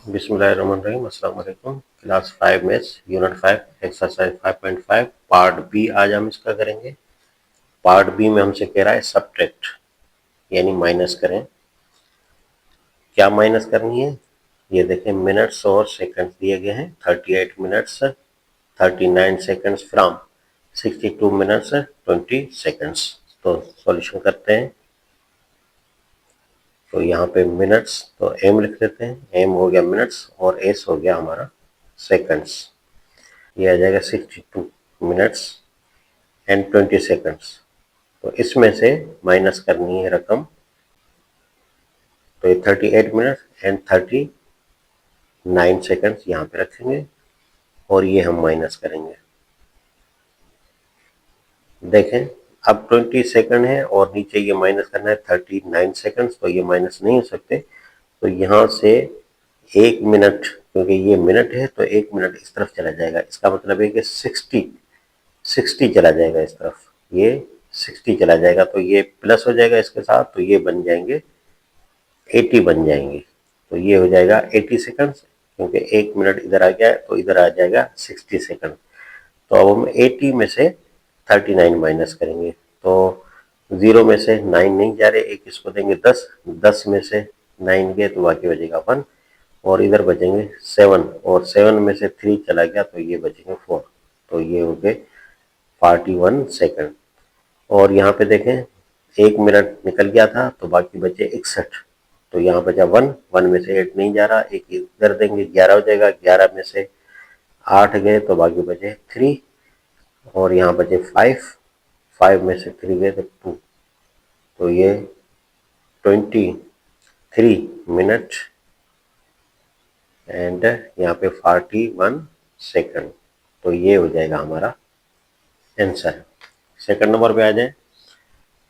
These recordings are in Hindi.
बिस्मिल्लाहिर्रहमानिर्रहीम। अस्सलाम वालेकुम। Class 5 maths unit 5 exercise 5.5 part B आज हम इसका करेंगे। पार्ट बी में हमसे कह रहा है सब्ट्रैक्ट यानी माइनस करें। क्या माइनस करनी है ये देखें, मिनट्स और सेकंड्स दिए गए हैं। 38 minutes 39 seconds from 62 minutes 20 seconds. तो सॉल्यूशन करते हैं। तो यहाँ पे मिनट्स तो एम लिख देते हैं, एम हो गया मिनट्स और एस हो गया हमारा सेकंड्स। ये आ जाएगा 62 मिनट्स एंड 20 सेकंड्स। तो इसमें से माइनस करनी है रकम। तो ये 38 मिनट एंड 39 सेकंड्स यहाँ पे रखेंगे और ये हम माइनस करेंगे। देखें अब 20 सेकंड है और नीचे ये माइनस करना है 39 सेकंड्स, तो ये माइनस नहीं हो सकते। तो यहाँ से 1 मिनट, क्योंकि ये मिनट है तो 1 मिनट इस तरफ चला जाएगा। इसका मतलब है कि 60 चला जाएगा इस तरफ, ये 60 चला जाएगा। तो ये प्लस हो जाएगा इसके साथ, तो ये बन जाएंगे 80 बन जाएंगे। तो ये हो जाएगा 80 सेकंड्स, क्योंकि 1 मिनट इधर आ गया है तो इधर आ जाएगा 60 सेकंड। तो अब हम 80 में से 39 माइनस करेंगे। तो 0 में से 9 नहीं जा रहे, एक इसको देंगे 10, 10 में से 9 गए तो बाकी बचेगा 1 और इधर बचेंगे 7 और 7 में से 3 चला गया तो ये बचेंगे 4। तो ये हो गए 41 सेकंड। और यहाँ पे देखें 1 मिनट निकल गया था तो बाकी बचे 61। तो यहाँ बचा 1, 1 में से 8 नहीं जा रहा, एक इधर देंगे 11 हो जाएगा, 11 में से 8 गए तो बाकी बचे 3 और यहाँ बचे 5, 5 में से 3 गए तो 2। तो ये 23 मिनट एंड यहाँ पे 41 सेकंड। तो ये हो जाएगा हमारा आंसर। सेकंड नंबर पे आ जाए।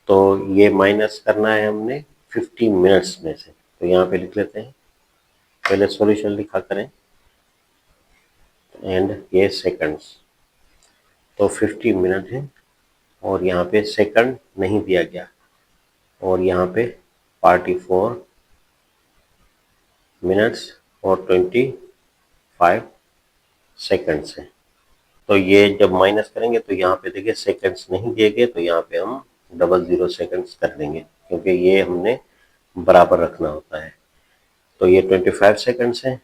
तो ये माइनस करना है हमने 50 मिनट्स में से। तो यहाँ पे लिख लेते हैं, पहले सॉल्यूशन लिखा करें एंड ये सेकंड्स। तो 50 मिनट है और यहाँ पे सेकंड नहीं दिया गया और यहाँ पे 44 मिनट्स और 25 सेकंड्स है। तो ये जब माइनस करेंगे तो यहाँ पे देखिए सेकंड्स नहीं दिए गए, तो यहाँ पे हम 00 सेकंड्स कर देंगे, क्योंकि ये हमने बराबर रखना होता है। तो ये 25 सेकंड्स है,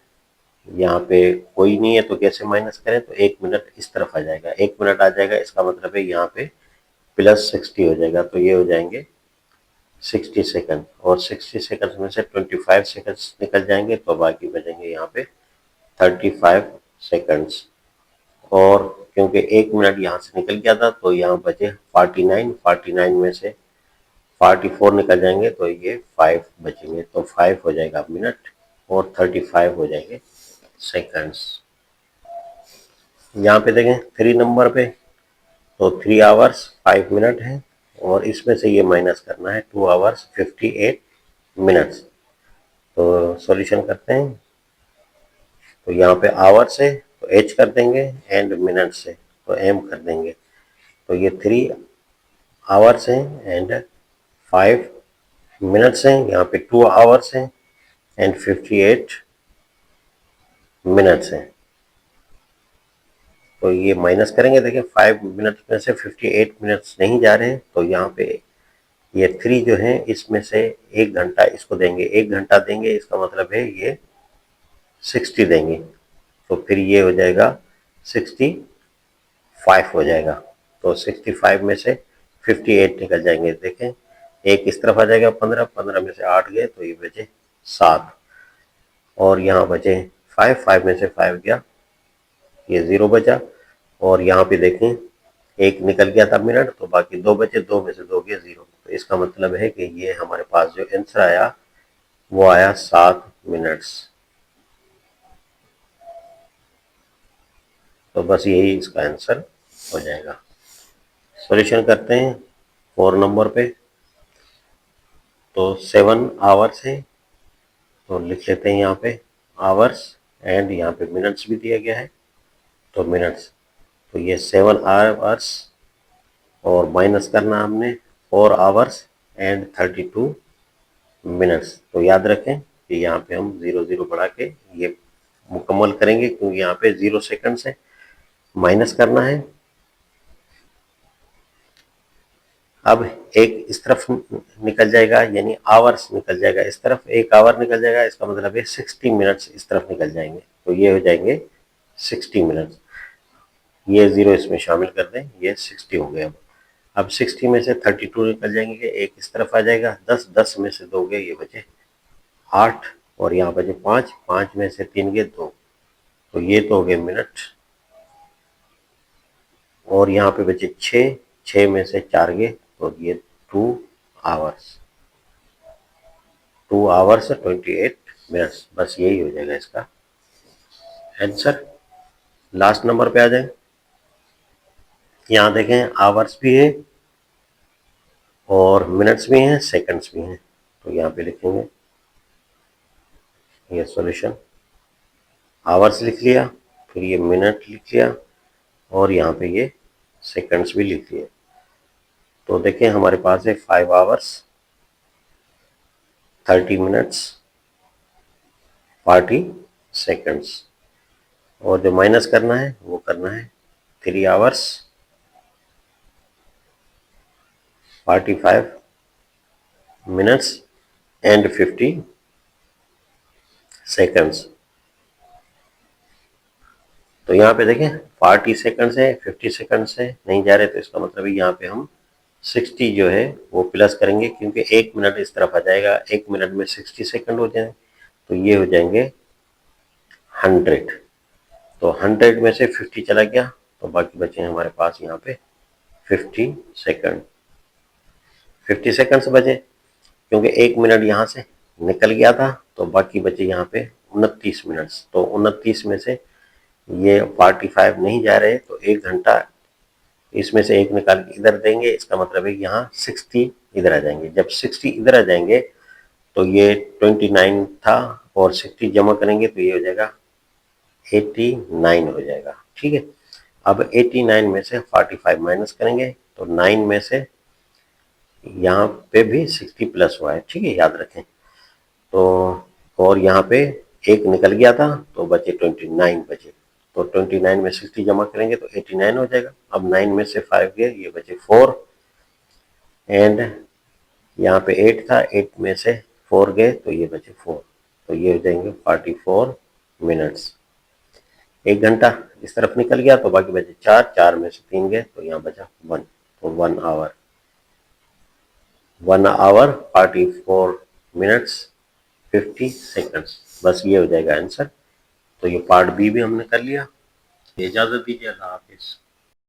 यहाँ पे कोई नहीं है तो कैसे माइनस करें। तो 1 मिनट इस तरफ आ जाएगा, 1 मिनट आ जाएगा, इसका मतलब है यहाँ पे प्लस 60 हो जाएगा। तो ये हो जाएंगे 60 सेकंड और 60 सेकंड में से 25 सेकंड्स निकल जाएंगे तो बाकी बचेंगे यहाँ पे 35 सेकंड्स। और क्योंकि 1 मिनट यहाँ से निकल गया था तो यहाँ बचे 49, 49 में से 44 निकल जाएंगे तो ये 5 बचेंगे। तो 5 हो जाएगा मिनट और 35 हो जाएंगे सेकंड्स। यहाँ पे देखें 3 नंबर पे, तो 3 आवर्स 5 मिनट है और इसमें से ये माइनस करना है 2 आवर्स 58 मिनट्स। तो सॉल्यूशन करते हैं। तो यहाँ पे आवर्स है तो एच कर देंगे एंड मिनट्स है तो एम कर देंगे। तो ये 3 आवर्स हैं एंड 5 मिनट्स हैं, यहाँ पे 2 आवर्स हैं एंड 58 मिनट्स हैं। तो ये माइनस करेंगे, देखिए 5 मिनट में से 58 मिनट्स नहीं जा रहे हैं तो यहाँ पे ये 3 जो है इसमें से 1 घंटा इसको देंगे, 1 घंटा देंगे, इसका मतलब है ये 60 देंगे। तो फिर ये हो जाएगा 65 हो जाएगा। तो 65 में से 58 निकल जाएंगे, देखें एक इस तरफ आ जाएगा 15, 15 में से 8 गए तो ये बचे 7 और यहाँ बचे 5, 5 में से 5 गया, ये 0 बचा। और यहाँ पे देखें एक निकल गया था मिनट तो बाकी 2 बचे, 2 में से 2 गए 0। तो इसका मतलब है कि ये हमारे पास जो आंसर आया वो आया 7 मिनट्स। तो बस यही इसका आंसर हो जाएगा। सॉल्यूशन करते हैं 4 नंबर पे। तो 7 आवर्स है तो लिख लेते हैं यहाँ पे आवर्स एंड यहाँ पे मिनट्स भी दिया गया है तो मिनट्स। तो ये 7 आवर्स और माइनस करना हमने 4 आवर्स एंड 32 मिनट्स। तो याद रखें कि यहाँ पे हम 0 बढ़ा के ये मुकम्मल करेंगे, क्योंकि यहाँ पे 0 सेकंड से माइनस करना है। अब एक इस तरफ निकल जाएगा, यानी आवर्स निकल जाएगा, इस तरफ एक आवर निकल जाएगा, इसका मतलब है 60 मिनट्स इस तरफ निकल जाएंगे, तो ये हो जाएंगे 60 मिनट्स। ये 0 इसमें शामिल कर दें, ये 60 हो गए। अब 60 में से 32 निकल जाएंगे, एक इस तरफ आ जाएगा, 10 में से 2 गए, ये बचे 8, और यहाँ बचे 5 में से 3 गए 2, तो ये तो हो गए मिनट। और यहाँ पे बचे 6 में से 4 गए, तो ये 2 आवर्स, 2 आवर्स 28 मिनट्स। बस यही हो जाएगा इसका आंसर। लास्ट नंबर पे आ जाए। यहाँ देखें आवर्स भी है और मिनट्स भी हैं, सेकंड्स भी हैं, तो यहाँ पे लिखेंगे ये सॉल्यूशन। आवर्स लिख लिया, फिर ये मिनट लिख लिया, और यहाँ पे ये सेकंड्स भी लिख लिए। तो देखें हमारे पास है 5 आवर्स 30 मिनट्स 40 सेकंड्स, और जो माइनस करना है वो करना है 3 आवर्स 45 मिनट्स एंड 50 सेकंड्स। तो यहाँ पे देखें 40 सेकंड से 50 सेकंड से नहीं जा रहे, तो इसका मतलब है यहाँ पे हम 60 जो है वो प्लस करेंगे, क्योंकि 1 मिनट इस तरफ आ जाएगा, 1 मिनट में 60 सेकंड हो जाए, तो ये हो जाएंगे 100। तो 100 में से 50 चला गया, तो बाकी बचे हमारे पास यहाँ पे 50 सेकंड। 50 सेकंड से बचे, क्योंकि 1 मिनट यहाँ से निकल गया था, तो बाकी बचे यहाँ पे 29 मिनट्स। तो 29 में से ये 45 नहीं जा रहे, तो 1 घंटा इसमें से 1 निकाल के इधर देंगे, इसका मतलब है यहाँ 60 इधर आ जाएंगे। जब 60 इधर आ जाएंगे तो ये 29 था, और 60 जमा करेंगे तो ये हो जाएगा 89 हो जाएगा। ठीक है, अब 89 में से 45 माइनस करेंगे, तो 9 में से यहाँ पे भी 60 प्लस हुआ है, ठीक है, याद रखें। तो और यहाँ पे 1 निकल गया था, तो बचे 29 बचे, तो 29 में 60 जमा करेंगे तो 89 हो जाएगा। अब 9 में से 5 गए, ये बचे 4, एंड यहाँ पे 8 था, 8 में से 4 गए, तो ये बचे 4, तो ये हो जाएंगे 44 मिनट्स। 1 घंटा इस तरफ निकल गया, तो बाकी बचे 4 में से 3 गए, तो यहाँ बचा 1, तो 1 आवर 44 मिनट्स 50 सेकंड्स। बस ये हो जाएगा आंसर। तो ये पार्ट बी भी हमने कर लिया। इजाज़त दीजिए, अल्लाह हाफिज़।